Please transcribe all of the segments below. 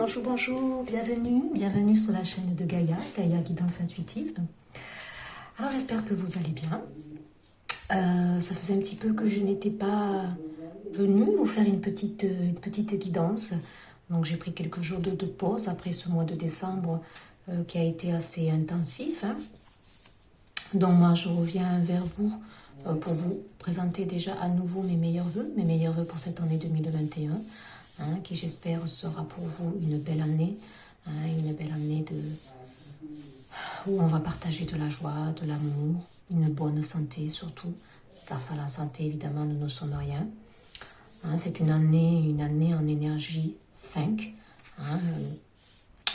bonjour, bienvenue sur la chaîne de Gaïa, Gaïa Guidance Intuitive. Alors j'espère que vous allez bien. Ça faisait un petit peu que je n'étais pas venue vous faire une petite guidance. Donc j'ai pris quelques jours de pause après ce mois de décembre qui a été assez intensif. Donc moi je reviens vers vous pour vous présenter déjà à nouveau mes meilleurs vœux pour cette année 2021. Qui j'espère sera pour vous une belle année, où on va partager de la joie, de l'amour, une bonne santé surtout, car sans la santé évidemment nous ne sommes rien. C'est une année en énergie 5.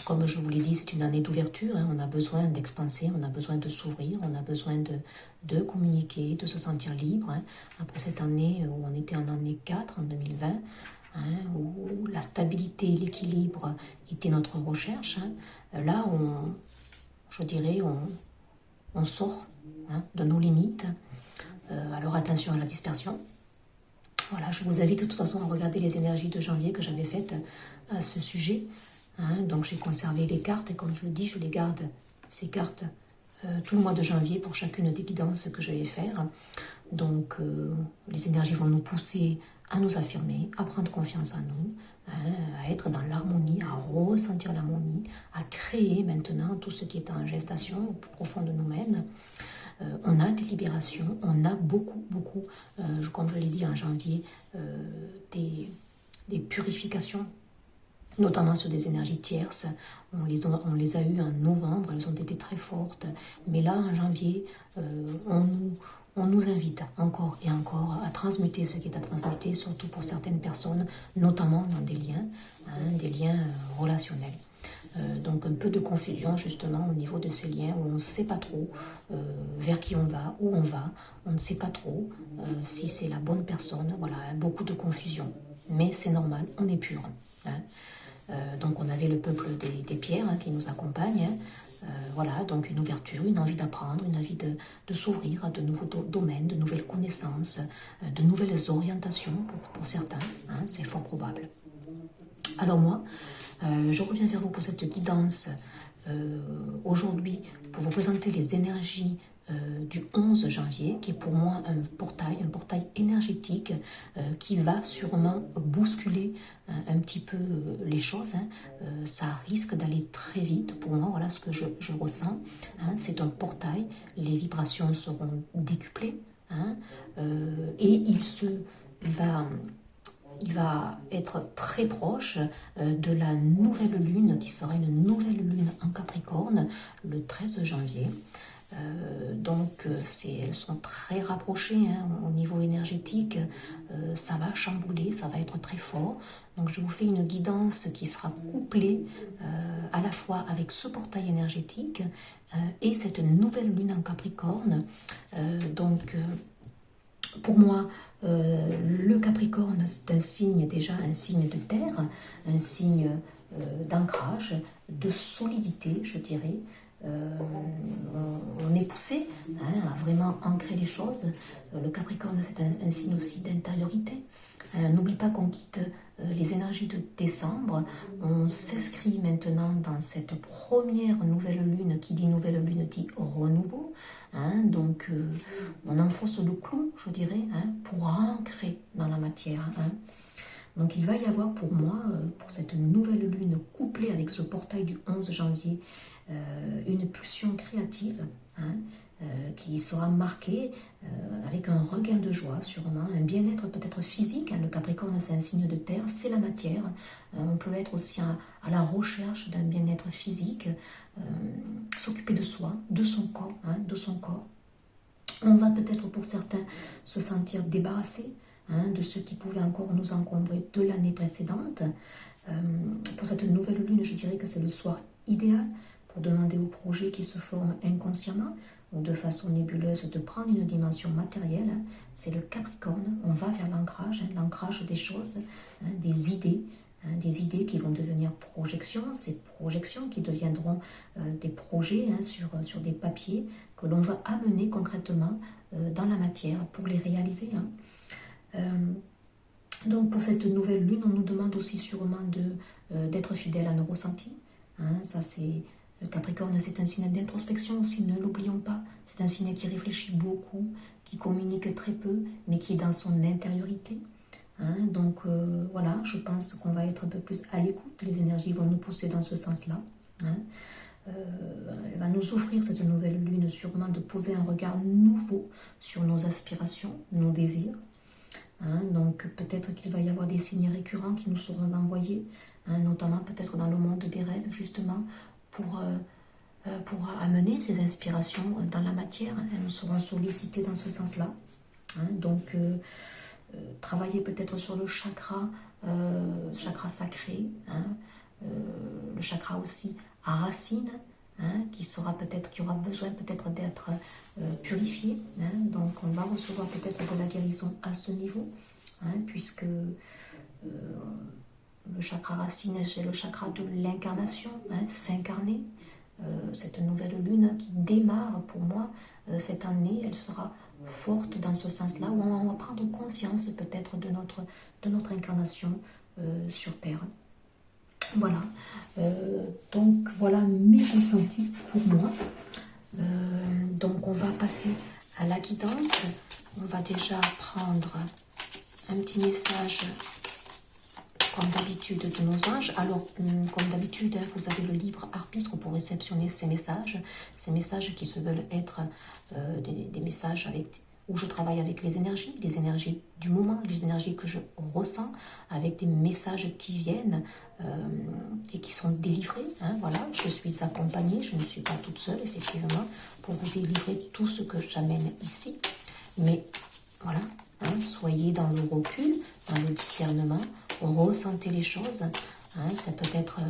Comme je vous l'ai dit, c'est une année d'ouverture, on a besoin d'expanser, on a besoin de s'ouvrir, on a besoin de communiquer, de se sentir libre. Après cette année où on était en année 4, en 2020, où la stabilité, l'équilibre était notre recherche, là on sort de nos limites. Alors attention à la dispersion. Voilà, je vous invite de toute façon à regarder les énergies de janvier que j'avais faites à ce sujet. Donc j'ai conservé les cartes et comme je le dis, je les garde, ces cartes, tout le mois de janvier pour chacune des guidances que je vais faire. Donc les énergies vont nous pousser à nous affirmer, à prendre confiance en nous, à être dans l'harmonie, à ressentir l'harmonie, à créer maintenant tout ce qui est en gestation au plus profond de nous-mêmes. On a des libérations, on a beaucoup, comme je l'ai dit en janvier, des purifications, notamment sur des énergies tierces. On les a eues en novembre, elles ont été très fortes. Mais là, en janvier, on nous invite encore et encore à transmuter ce qui est à transmuter, surtout pour certaines personnes, notamment dans des liens relationnels. Donc un peu de confusion justement au niveau de ces liens où on ne sait pas trop vers qui on va, où on va. On ne sait pas trop si c'est la bonne personne. Voilà, beaucoup de confusion. Mais c'est normal, on est pur. Donc on avait le peuple des pierres qui nous accompagne. Voilà, donc une ouverture, une envie d'apprendre, une envie de s'ouvrir à de nouveaux domaines, de nouvelles connaissances, de nouvelles orientations pour certains. C'est fort probable. Alors moi, je reviens vers vous pour cette guidance aujourd'hui pour vous présenter les énergies du 11 janvier, qui est pour moi un portail énergétique qui va sûrement bousculer un petit peu les choses. Ça risque d'aller très vite pour moi, voilà ce que je ressens. C'est un portail, les vibrations seront décuplées et il va être très proche de la nouvelle lune, qui sera une nouvelle lune en Capricorne, le 13 janvier. Donc elles sont très rapprochées au niveau énergétique, ça va chambouler, ça va être très fort. Donc je vous fais une guidance qui sera couplée à la fois avec ce portail énergétique et cette nouvelle lune en Capricorne. Pour moi, le Capricorne, c'est un signe de terre, un signe d'ancrage, de solidité, je dirais. On est poussé à vraiment ancrer les choses. Le Capricorne, c'est un signe aussi d'intériorité. N'oublie pas qu'on quitte les énergies de décembre. On s'inscrit maintenant dans cette première nouvelle lune. Qui dit nouvelle lune dit renouveau. Donc on enfonce le clou, je dirais, pour ancrer dans la matière. Donc il va y avoir pour moi, pour cette nouvelle lune couplée avec ce portail du 11 janvier, une pulsion créative qui sera marquée avec un regain de joie sûrement, un bien-être peut-être physique. Le Capricorne, c'est un signe de terre, c'est la matière. On peut être aussi à la recherche d'un bien-être physique, s'occuper de soi, de son corps. On va peut-être pour certains se sentir débarrassé de ce qui pouvait encore nous encombrer de l'année précédente. Pour cette nouvelle lune, je dirais que c'est le soir idéal pour demander aux projets qui se forment inconsciemment ou de façon nébuleuse de prendre une dimension matérielle. C'est le Capricorne, on va vers l'ancrage des choses, des idées qui vont devenir projections, ces projections qui deviendront des projets sur des papiers que l'on va amener concrètement dans la matière pour les réaliser. Donc pour cette nouvelle lune, on nous demande aussi sûrement d'être fidèle à nos ressentis. Hein, ça c'est le Capricorne, c'est un signe d'introspection aussi, ne l'oublions pas. C'est un signe qui réfléchit beaucoup, qui communique très peu, mais qui est dans son intériorité. Hein, donc voilà, je pense qu'on va être un peu plus à l'écoute. Les énergies vont nous pousser dans ce sens-là. Hein. Elle va nous offrir cette nouvelle lune sûrement de poser un regard nouveau sur nos aspirations, nos désirs. Hein, donc peut-être qu'il va y avoir des signes récurrents qui nous seront envoyés, hein, notamment peut-être dans le monde des rêves justement, pour amener ces inspirations dans la matière. Elles nous seront sollicitées dans ce sens-là. Hein, donc travailler peut-être sur le chakra sacré, hein, le chakra aussi à racine, hein, qui aura besoin peut-être d'être purifié. Hein, donc on va recevoir peut-être de la guérison à ce niveau, hein, puisque le chakra racine, c'est le chakra de l'incarnation, hein, s'incarner. Cette nouvelle lune qui démarre pour moi cette année, elle sera forte dans ce sens-là, où on va prendre conscience peut-être de notre incarnation sur Terre. Voilà, donc voilà mes ressentis pour moi. Donc on va passer à la guidance. On va déjà prendre un petit message comme d'habitude de nos anges. Alors comme d'habitude, vous avez le libre arbitre pour réceptionner ces messages qui se veulent être des messages où je travaille avec les énergies du moment, les énergies que je ressens, avec des messages qui viennent et qui sont délivrés. Hein, voilà, je suis accompagnée, je ne suis pas toute seule, effectivement, pour vous délivrer tout ce que j'amène ici. Mais voilà, hein, soyez dans le recul, dans le discernement, ressentez les choses. Hein, ça peut être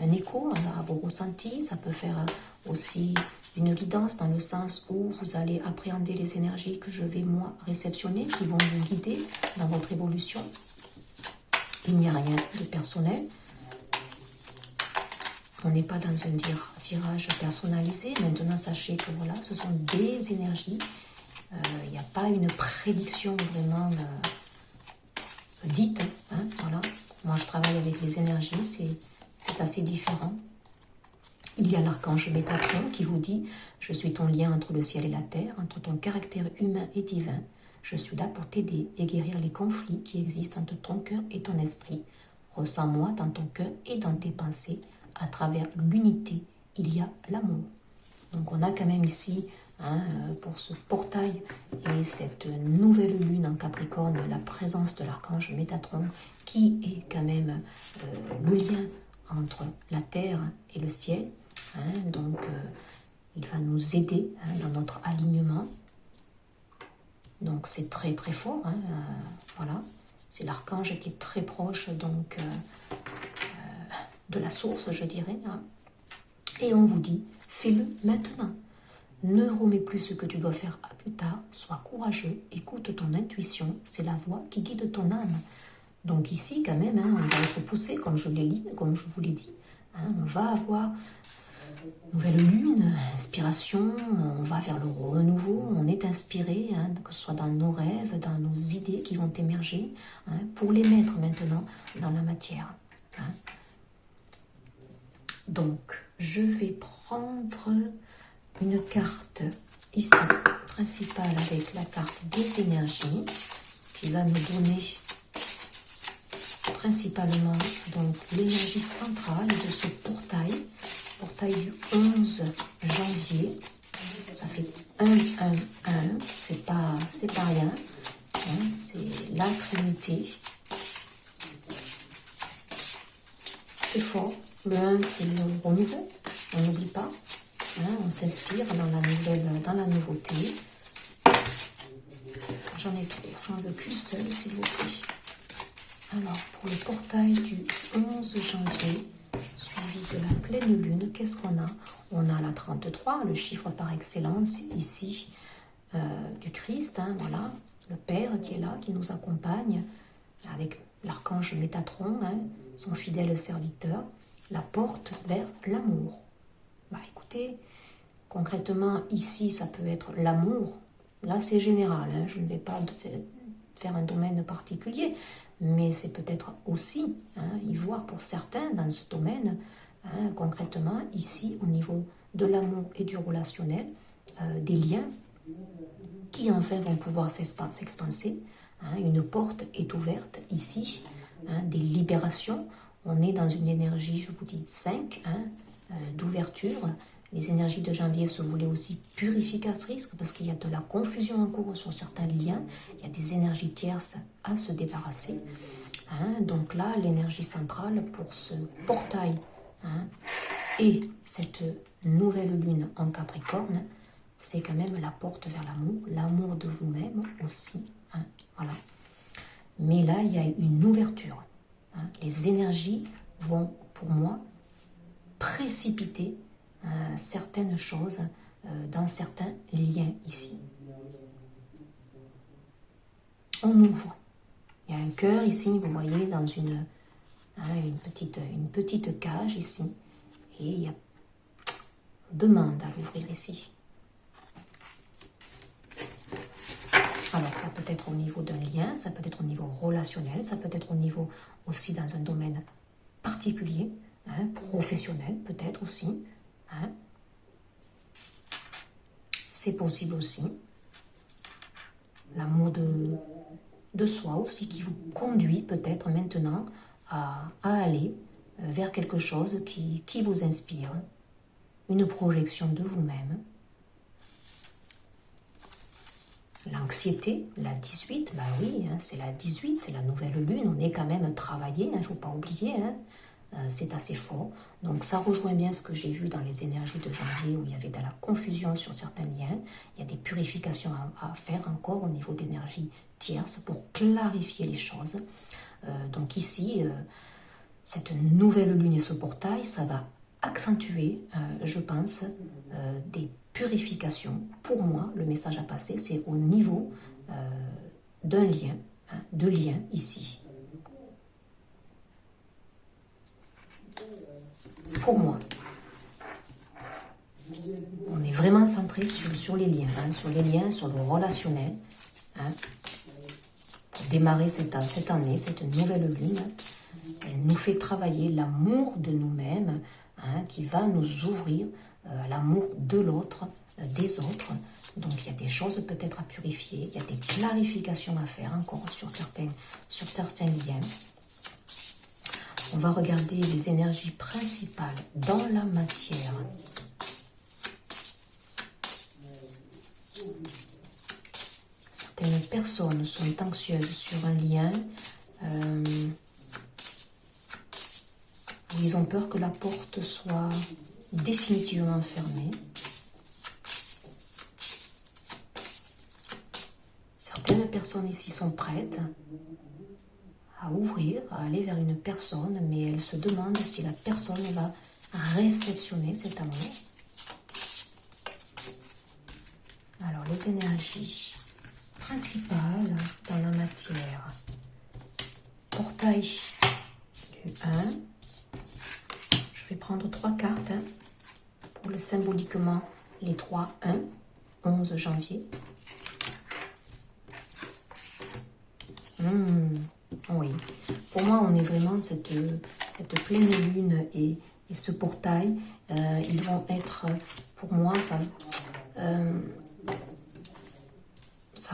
un écho à vos ressentis, ça peut faire aussi une guidance dans le sens où vous allez appréhender les énergies que je vais moi réceptionner, qui vont vous guider dans votre évolution. Il n'y a rien de personnel. On n'est pas dans un tirage personnalisé. Maintenant, sachez que voilà, ce sont des énergies. Il n'y a pas une prédiction vraiment dite. Hein, voilà. Moi, je travaille avec les énergies, c'est assez différent. Il y a l'archange Métatron qui vous dit « Je suis ton lien entre le ciel et la terre, entre ton caractère humain et divin. Je suis là pour t'aider et guérir les conflits qui existent entre ton cœur et ton esprit. Ressens-moi dans ton cœur et dans tes pensées. À travers l'unité, il y a l'amour. » Donc on a quand même ici, hein, pour ce portail et cette nouvelle lune en Capricorne, la présence de l'archange Métatron qui est quand même le lien entre la terre et le ciel. Hein, donc il va nous aider, hein, dans notre alignement. Donc c'est très très fort. Hein, voilà, c'est l'archange qui est très proche donc de la source, je dirais. Hein. Et on vous dit, fais-le maintenant. Ne remets plus ce que tu dois faire à plus tard. Sois courageux, écoute ton intuition. C'est la voix qui guide ton âme. Donc ici, quand même, hein, on va être poussé, comme je vous l'ai dit. Hein, on va avoir nouvelle lune, inspiration, on va vers le renouveau, on est inspiré, hein, que ce soit dans nos rêves, dans nos idées qui vont émerger, hein, pour les mettre maintenant dans la matière. Hein. Donc, je vais prendre une carte ici, principale, avec la carte des énergies, qui va nous donner principalement donc l'énergie centrale de ce portail du 11 janvier. Ça fait 1, 1, 1, c'est pas rien, hein, c'est la Trinité. C'est fort. Le 1, c'est le renouveau, on n'oublie pas, hein, on s'inspire dans la nouveauté. J'en ai trop, j'en veux qu'une seule, s'il vous plaît. Alors, pour le portail du 11 janvier, suivi de la pleine lune, qu'est-ce qu'on a? On a la 33, le chiffre par excellence ici du Christ, hein, voilà, le Père qui est là, qui nous accompagne, avec l'archange Métatron, hein, son fidèle serviteur, la porte vers l'amour. Bah écoutez, concrètement, ici, ça peut être l'amour. Là, c'est général, hein, je ne vais pas faire un domaine particulier, mais c'est peut-être aussi y voir pour certains dans ce domaine, concrètement ici au niveau de l'amour et du relationnel, des liens qui enfin vont pouvoir s'expanser. Une porte est ouverte ici, des libérations. On est dans une énergie, je vous dis 5, d'ouverture. Les énergies de janvier se voulaient aussi purificatrices parce qu'il y a de la confusion en cours sur certains liens. Il y a des énergies tierces à se débarrasser. Donc là, l'énergie centrale pour ce portail et cette nouvelle lune en Capricorne, c'est quand même la porte vers l'amour de vous-même aussi. Voilà. Mais là, il y a une ouverture. Les énergies vont, pour moi, précipiter certaines choses dans certains liens ici. On ouvre. Il y a un cœur ici, vous voyez, dans une petite cage ici. Et il y a demande à l'ouvrir ici. Alors, ça peut être au niveau d'un lien, ça peut être au niveau relationnel, ça peut être au niveau aussi dans un domaine particulier, professionnel peut-être aussi. C'est possible aussi. L'amour de soi aussi qui vous conduit peut-être maintenant à aller vers quelque chose qui vous inspire. Une projection de vous-même. L'anxiété, la 18, bah oui, c'est la 18, la nouvelle lune, on est quand même travaillé, il ne faut pas oublier, c'est assez fort. Donc ça rejoint bien ce que j'ai vu dans les énergies de janvier où il y avait de la confusion sur certains liens. Il y a des purifications à faire encore au niveau d'énergie tierce pour clarifier les choses. Donc ici, cette nouvelle lune et ce portail, ça va accentuer, je pense, des purification. Pour moi, le message à passer, c'est au niveau d'un lien, de liens ici. Pour moi, on est vraiment centré sur les liens, sur le relationnel. Pour démarrer cette année, cette nouvelle lune, elle nous fait travailler l'amour de nous-mêmes, qui va nous ouvrir l'amour de l'autre, des autres. Donc il y a des choses peut-être à purifier, il y a des clarifications à faire encore sur certains liens. On va regarder les énergies principales dans la matière. Certaines personnes sont anxieuses sur un lien. Ils ont peur que la porte soit définitivement fermée. Certaines personnes ici sont prêtes à ouvrir, à aller vers une personne, mais elles se demandent si la personne va réceptionner cet amour. Alors, les énergies principales dans la matière. Portail du 1. Je vais prendre 3 cartes pour le symboliquement les 3, 1, 11 janvier. Oui, pour moi on est vraiment cette pleine lune et ce portail, ils vont être, pour moi, ça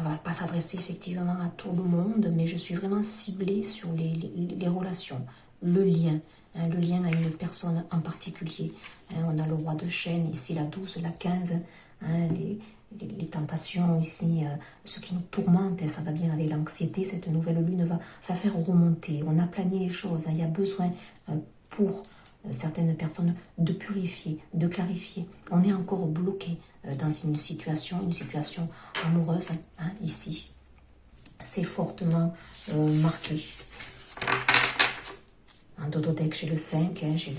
va pas s'adresser effectivement à tout le monde, mais je suis vraiment ciblée sur les relations, le lien à une personne en particulier. On a le roi de chêne, ici la 12, la 15, les tentations ici, ce qui nous tourmente, ça va bien avec l'anxiété, cette nouvelle lune va faire remonter, on a plané les choses, il y a besoin pour certaines personnes de purifier, de clarifier. On est encore bloqué dans une situation amoureuse, ici. C'est fortement marqué. En Dododec, j'ai le 5, j'ai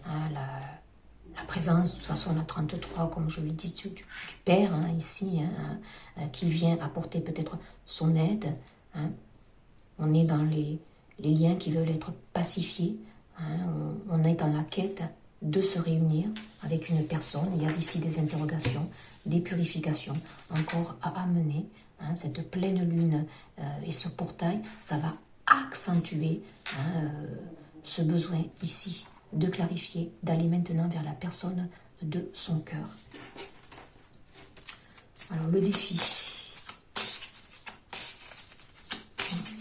la présence, de toute façon, la 33, comme je le dis, du Père, ici, qui vient apporter peut-être son aide. On est dans les liens qui veulent être pacifiés. On est dans la quête de se réunir avec une personne. Il y a ici des interrogations, des purifications encore à amener. hein, cette pleine lune et ce portail, ça va accentuer ce besoin ici de clarifier, d'aller maintenant vers la personne de son cœur. Alors le défi,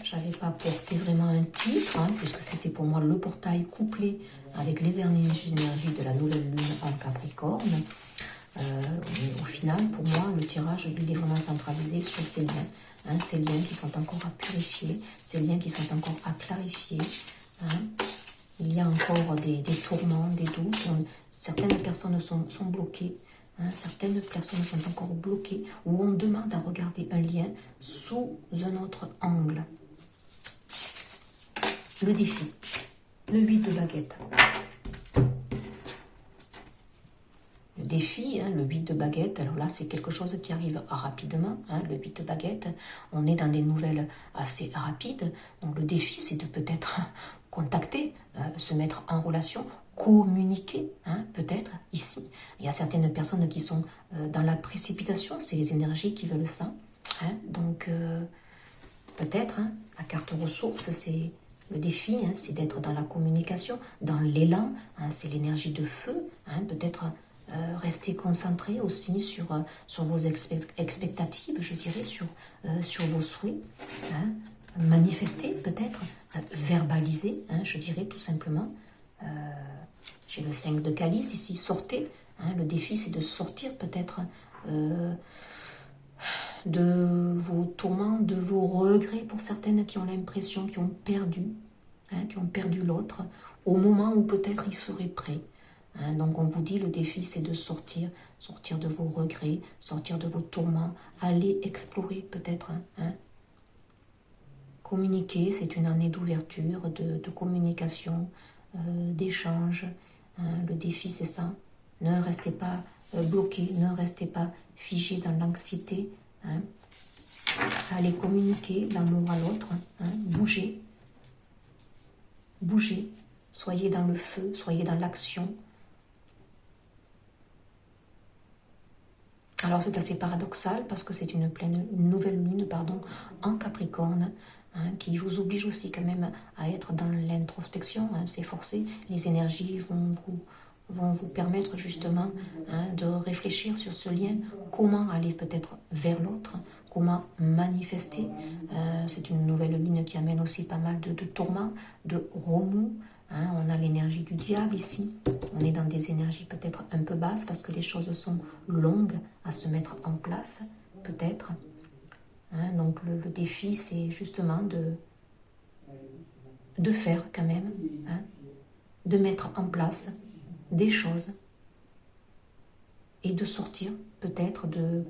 j'avais pas porté vraiment un titre, hein, puisque c'était pour moi le portail couplé avec les énergies de la nouvelle lune en Capricorne. Au final, pour moi, le tirage, il est vraiment centralisé sur ces liens. Hein, ces liens qui sont encore à purifier, ces liens qui sont encore à clarifier. Hein. Il y a encore des tourments, des doutes. Certaines personnes sont bloquées. Hein, certaines personnes sont encore bloquées, où on demande à regarder un lien sous un autre angle. Le défi, le 8 de baguette. Le défi, hein, le 8 de baguette, alors là c'est quelque chose qui arrive rapidement, hein, le 8 de baguette, on est dans des nouvelles assez rapides, donc le défi c'est de peut-être contacter, se mettre en relation, communiquer, hein, peut-être ici. Il y a certaines personnes qui sont dans la précipitation, c'est les énergies qui veulent ça, hein, donc peut-être, hein, la carte ressources c'est... Le défi, hein, c'est d'être dans la communication, dans l'élan, hein, c'est l'énergie de feu, hein, peut-être rester concentré aussi sur vos expectatives, je dirais, sur vos souhaits, hein, manifester peut-être, verbaliser, hein, je dirais tout simplement. J'ai le 5 de calice ici, sortez, hein, le défi c'est de sortir peut-être de vos tourments, de vos regrets pour certaines qui ont l'impression, qui ont perdu l'autre, au moment où peut-être ils seraient prêts. Hein, donc on vous dit le défi c'est de sortir de vos regrets, sortir de vos tourments, aller explorer peut-être. Hein. Communiquer, c'est une année d'ouverture, de communication, d'échange. Hein, le défi c'est ça. Ne restez pas bloqué, ne restez pas figé dans l'anxiété. Hein. Allez communiquer l'amour à l'autre, hein. Bougez, soyez dans le feu, soyez dans l'action. Alors c'est assez paradoxal parce que c'est une nouvelle lune en Capricorne, hein, qui vous oblige aussi quand même à être dans l'introspection, hein, c'est forcé. Les énergies vont vous permettre justement, hein, de réfléchir sur ce lien, comment aller peut-être vers l'autre, comment manifester. C'est une nouvelle lune qui amène aussi pas mal de tourments, de remous. Hein, on a l'énergie du diable ici. On est dans des énergies peut-être un peu basses parce que les choses sont longues à se mettre en place, peut-être. Hein, donc le défi, c'est justement de faire quand même, hein, de mettre en place des choses et de sortir peut-être de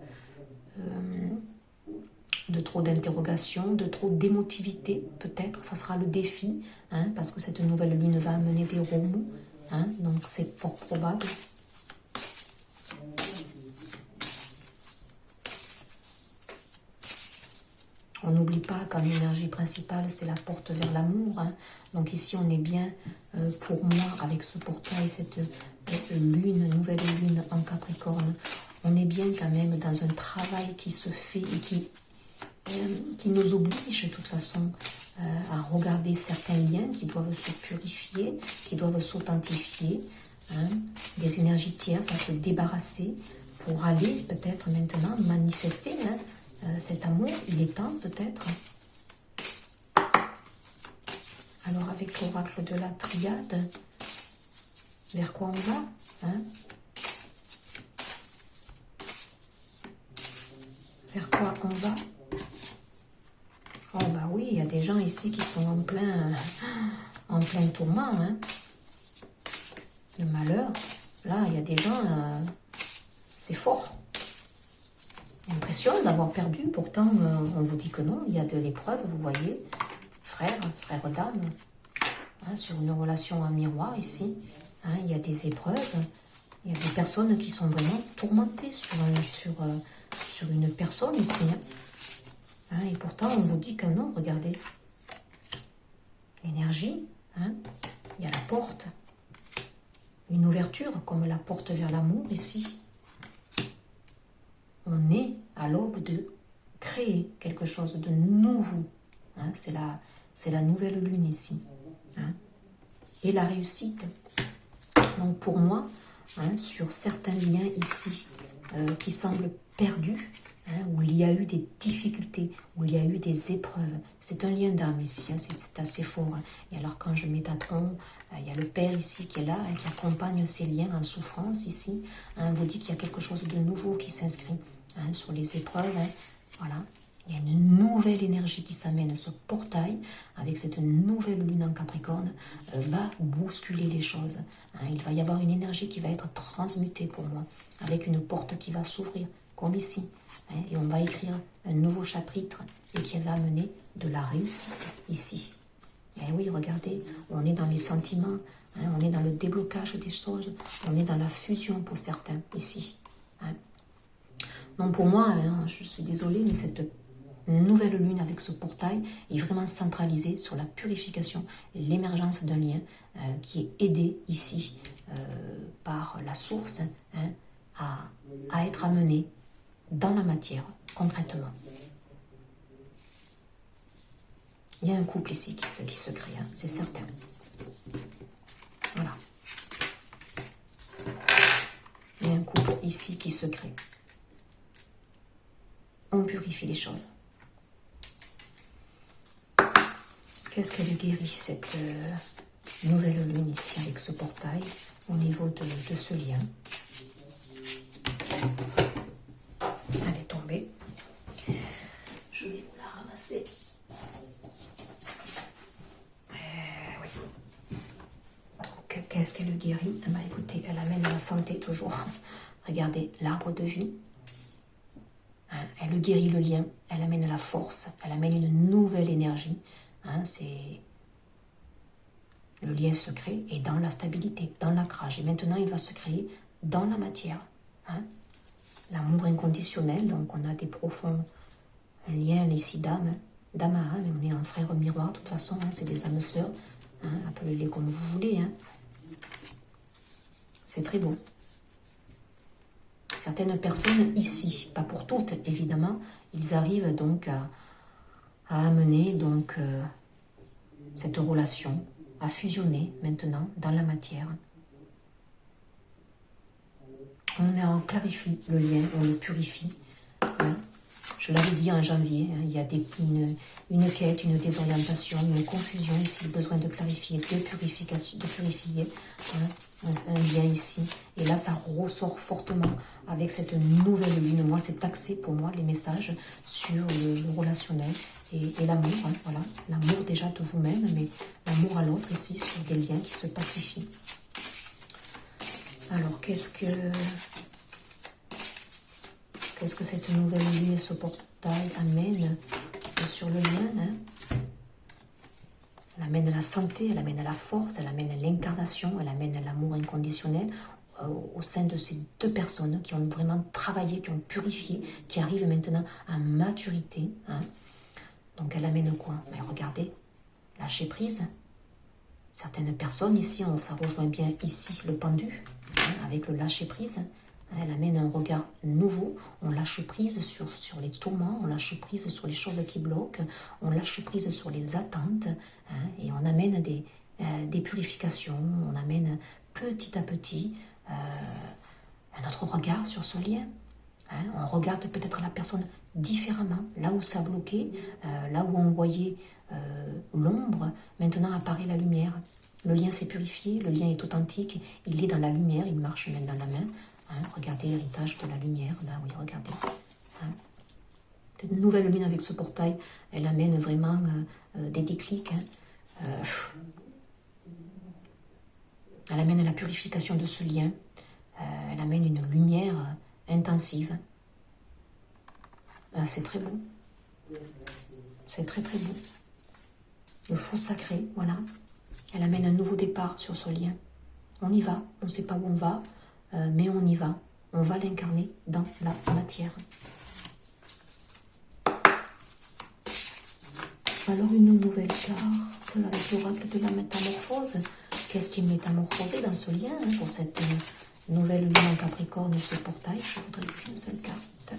trop d'interrogations, de trop d'émotivité, peut-être, ça sera le défi, hein, parce que cette nouvelle lune va amener des remous, hein, donc c'est fort probable. On n'oublie pas qu'en énergie principale, c'est la porte vers l'amour, hein. Donc ici, on est bien, pour moi, avec ce portail, cette nouvelle lune en Capricorne, on est bien quand même dans un travail qui se fait et qui nous oblige de toute façon à regarder certains liens qui doivent se purifier, qui doivent s'authentifier, hein, des énergies tierces à se débarrasser pour aller peut-être maintenant manifester, hein, cet amour. Il est temps peut-être. Alors avec l'oracle de la triade, vers quoi on va, hein? Vers quoi on va? Oh bah oui, il y a des gens ici qui sont en plein tourment, hein. Le malheur. Là, il y a des gens, c'est fort. L'impression d'avoir perdu, pourtant on vous dit que non, il y a de l'épreuve, vous voyez, frère d'âme, hein, sur une relation à miroir ici, hein, il y a des épreuves, il y a des personnes qui sont vraiment tourmentées sur une personne ici, hein, et pourtant on vous dit que non, regardez, l'énergie, hein, il y a la porte, une ouverture comme la porte vers l'amour ici. On est à l'aube créer quelque chose de nouveau. Hein, c'est la nouvelle lune ici. Hein, et la réussite. Donc pour moi, hein, sur certains liens ici qui semblent perdus, hein, où il y a eu des difficultés, où il y a eu des épreuves, c'est un lien d'âme ici, hein, c'est assez fort. Hein. Et alors quand je mets Métatron, il y a le Père ici qui est là, hein, qui accompagne ces liens en souffrance ici, hein, vous dit qu'il y a quelque chose de nouveau qui s'inscrit hein, sur les épreuves. Hein, voilà. Il y a une nouvelle énergie qui s'amène. Ce portail, avec cette nouvelle lune en Capricorne, va bousculer les choses. Hein, il va y avoir une énergie qui va être transmutée pour moi, avec une porte qui va s'ouvrir, comme ici. Hein, et on va écrire un nouveau chapitre et qui va amener de la réussite ici. Et oui, regardez, on est dans les sentiments, hein, on est dans le déblocage des choses, on est dans la fusion pour certains ici. Hein. Donc pour moi, hein, je suis désolée, mais cette nouvelle lune avec ce portail est vraiment centralisée sur la purification et l'émergence d'un lien qui est aidé ici par la source hein, à être amené dans la matière concrètement. Il y a un couple ici qui se crée, hein, c'est certain. Voilà. Il y a un couple ici qui se crée. On purifie les choses. Qu'est-ce qu'elle guérit, cette nouvelle lune ici, avec ce portail, au niveau de ce lien? Elle est tombée. Je vais vous la ramasser. Oui. Donc, qu'est-ce qu'elle guérit? Eh bien, écoutez, elle amène la santé toujours. Regardez, l'arbre de vie. Hein, elle guérit le lien, elle amène la force, elle amène une nouvelle énergie. Hein, c'est le lien secret est dans la stabilité, dans l'ancrage. Et maintenant, il va se créer dans la matière. Hein. L'amour inconditionnel, donc on a des profonds liens ici d'âme, d'âme à âme, mais on est un frère miroir, de toute façon, hein, c'est des âmes sœurs, hein, appelez-les comme vous voulez. Hein. C'est très beau. Certaines personnes ici, pas pour toutes, évidemment, ils arrivent donc à amener donc cette relation, à fusionner maintenant dans la matière. On clarifie le lien, on le purifie. Hein. Je l'avais dit en janvier, hein, il y a une quête, une désorientation, une confusion ici, besoin de clarifier, de purifier hein, un lien ici. Et là, ça ressort fortement avec cette nouvelle lune. Moi, c'est axé pour moi, les messages sur le relationnel et l'amour. Hein, voilà. L'amour déjà de vous-même, mais l'amour à l'autre ici, sur des liens qui se pacifient. Alors, qu'est-ce que cette nouvelle lune, ce portail amène sur le lien hein? Elle amène la santé, elle amène la force, elle amène l'incarnation, elle amène l'amour inconditionnel au sein de ces deux personnes qui ont vraiment travaillé, qui ont purifié, qui arrivent maintenant à maturité. Hein? Donc elle amène quoi? Ben, regardez, lâcher prise. Certaines personnes ici, ça rejoint bien ici le pendu, hein, avec le lâcher prise. Elle amène un regard nouveau, on lâche prise sur les tourments, on lâche prise sur les choses qui bloquent, on lâche prise sur les attentes, hein, et on amène des purifications, on amène petit à petit un autre regard sur ce lien. Hein, on regarde peut-être la personne différemment, là où ça bloquait, là où on voyait l'ombre, maintenant apparaît la lumière. Le lien s'est purifié, le lien est authentique, il est dans la lumière, il marche même dans la main. Hein, regardez l'héritage de la lumière, là, oui, regardez. Hein. Cette nouvelle lune avec ce portail, elle amène vraiment des déclics. Hein. Elle amène la purification de ce lien. Elle amène une lumière intensive. C'est très beau. C'est très très beau. Le fou sacré, voilà. Elle amène un nouveau départ sur ce lien. On y va, on ne sait pas où on va. Mais on y va, on va l'incarner dans la matière. Alors une nouvelle carte avec l'oracle de la métamorphose. Qu'est-ce qui est métamorphosé dans ce lien hein, pour cette nouvelle lune en Capricorne et ce portail? Je voudrais qu'une seule carte.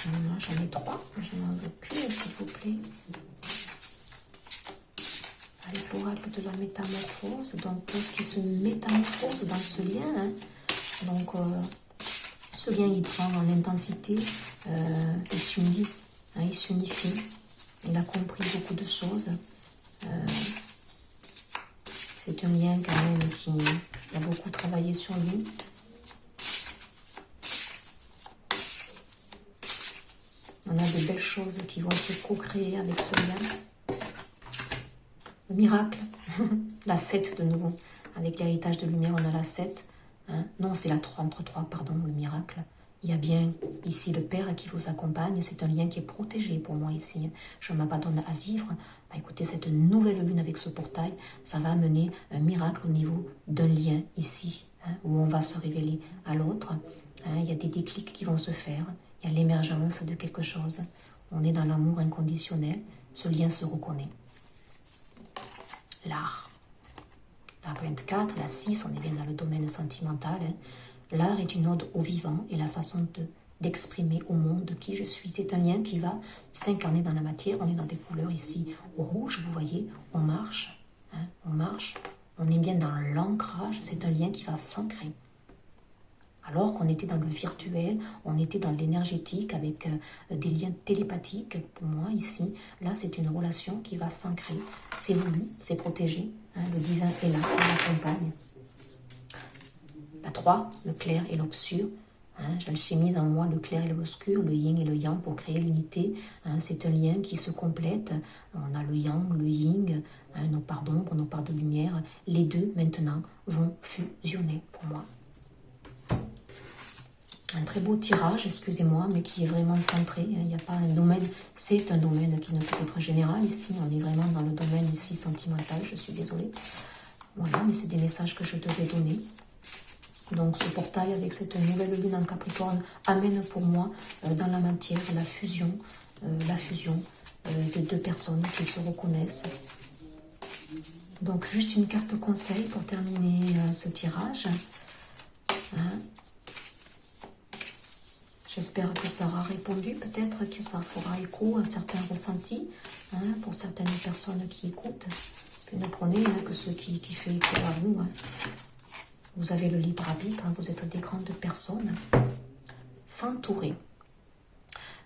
Voilà, j'en ai 3, je n'en veux qu'une s'il vous plaît. Allez, l'oracle de la métamorphose, donc qu'est-ce qui se métamorphose dans ce lien, hein? Donc ce lien il prend en intensité, il s'unit, hein, il s'unifie, il a compris beaucoup de choses. C'est un lien quand même qui a beaucoup travaillé sur lui. On a de belles choses qui vont se co-créer avec ce lien. Le miracle, la 7 de nouveau. Avec l'héritage de lumière, on a la 7. Hein? Non, c'est la 3, entre 3, pardon, le miracle. Il y a bien ici le Père qui vous accompagne. C'est un lien qui est protégé pour moi ici. Je m'abandonne à vivre. Bah, écoutez, cette nouvelle lune avec ce portail, ça va amener un miracle au niveau d'un lien ici, hein, où on va se révéler à l'autre. Hein, il y a des déclics qui vont se faire. Il y a l'émergence de quelque chose. On est dans l'amour inconditionnel. Ce lien se reconnaît. L'art. La 24, la 6, on est bien dans le domaine sentimental. Hein. L'art est une ode au vivant et la façon d'exprimer au monde qui je suis. C'est un lien qui va s'incarner dans la matière. On est dans des couleurs ici au rouge, vous voyez. On marche, hein, on marche. On est bien dans l'ancrage. C'est un lien qui va s'ancrer. Alors qu'on était dans le virtuel, on était dans l'énergétique avec des liens télépathiques. Pour moi, ici, là, c'est une relation qui va s'ancrer. C'est voulu, c'est protégé. Hein, le divin est là, il l'accompagne. La 3, le clair et l'obscur. Hein, j'alchimise en moi le clair et l'obscur, le yin et le yang pour créer l'unité. Hein, c'est un lien qui se complète. On a le yang, le yin, hein, nos parts d'ombre, nos parts de lumière. Les deux, maintenant, vont fusionner pour moi. Un très beau tirage, excusez-moi, mais qui est vraiment centré. Il n'y a pas un domaine, c'est un domaine qui ne peut être général ici. On est vraiment dans le domaine ici sentimental, je suis désolée. Voilà, mais c'est des messages que je devais donner. Donc ce portail avec cette nouvelle lune en Capricorne amène pour moi dans la matière la fusion de deux personnes qui se reconnaissent. Donc juste une carte conseil pour terminer ce tirage. Hein. J'espère que ça aura répondu, peut-être que ça fera écho à certains ressentis, hein, pour certaines personnes qui écoutent. Puis ne prenez hein, que ce qui fait écho à vous. Hein. Vous avez le libre arbitre, hein, vous êtes des grandes personnes. S'entourer.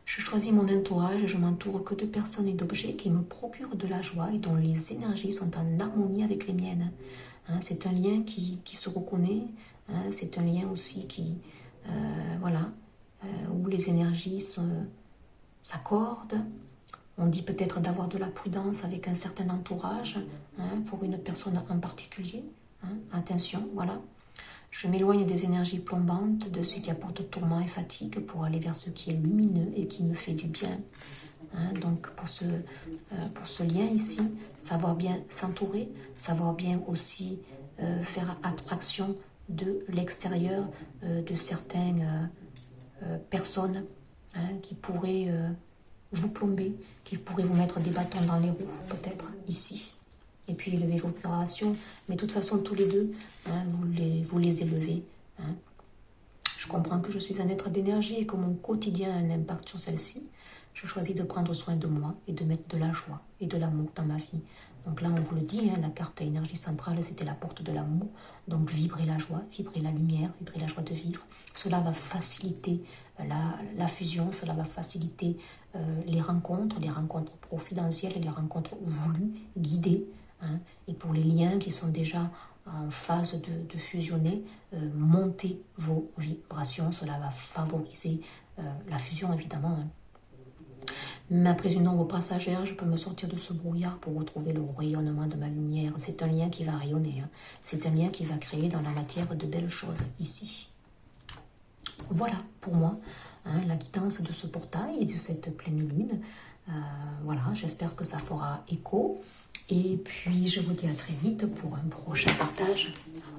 Je choisis mon entourage et je m'entoure que de personnes et d'objets qui me procurent de la joie et dont les énergies sont en harmonie avec les miennes. Hein, c'est un lien qui se reconnaît, hein, c'est un lien aussi qui... voilà. Où les énergies s'accordent. On dit peut-être d'avoir de la prudence avec un certain entourage, hein, pour une personne en particulier. Hein. Attention, voilà. Je m'éloigne des énergies plombantes, de ce qui apporte tourment et fatigue, pour aller vers ce qui est lumineux et qui me fait du bien. Hein. Donc pour ce lien ici, savoir bien s'entourer, savoir bien aussi faire abstraction de l'extérieur, de certaines... personnes hein, qui pourraient vous plomber, qui pourraient vous mettre des bâtons dans les roues, peut-être, ici. Et puis élever vos vibrations. Mais de toute façon, tous les deux, hein, vous les élevez. Hein. Je comprends que je suis un être d'énergie et que mon quotidien a un impact sur celle-ci. Je choisis de prendre soin de moi et de mettre de la joie et de l'amour dans ma vie. Donc là, on vous le dit, hein, la carte énergie centrale, c'était la porte de l'amour. Donc vibrer la joie, vibrer la lumière, vibrer la joie de vivre. Cela va faciliter la fusion, cela va faciliter les rencontres providentielles, les rencontres voulues, guidées. Hein. Et pour les liens qui sont déjà en phase de fusionner, montez vos vibrations. Cela va favoriser la fusion, évidemment. Hein. Mais après une ombre passagère, je peux me sortir de ce brouillard pour retrouver le rayonnement de ma lumière. C'est un lien qui va rayonner. Hein. C'est un lien qui va créer dans la matière de belles choses ici. Voilà pour moi hein, la guidance de ce portail et de cette pleine lune. Voilà, j'espère que ça fera écho. Et puis je vous dis à très vite pour un prochain partage.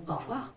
Au revoir.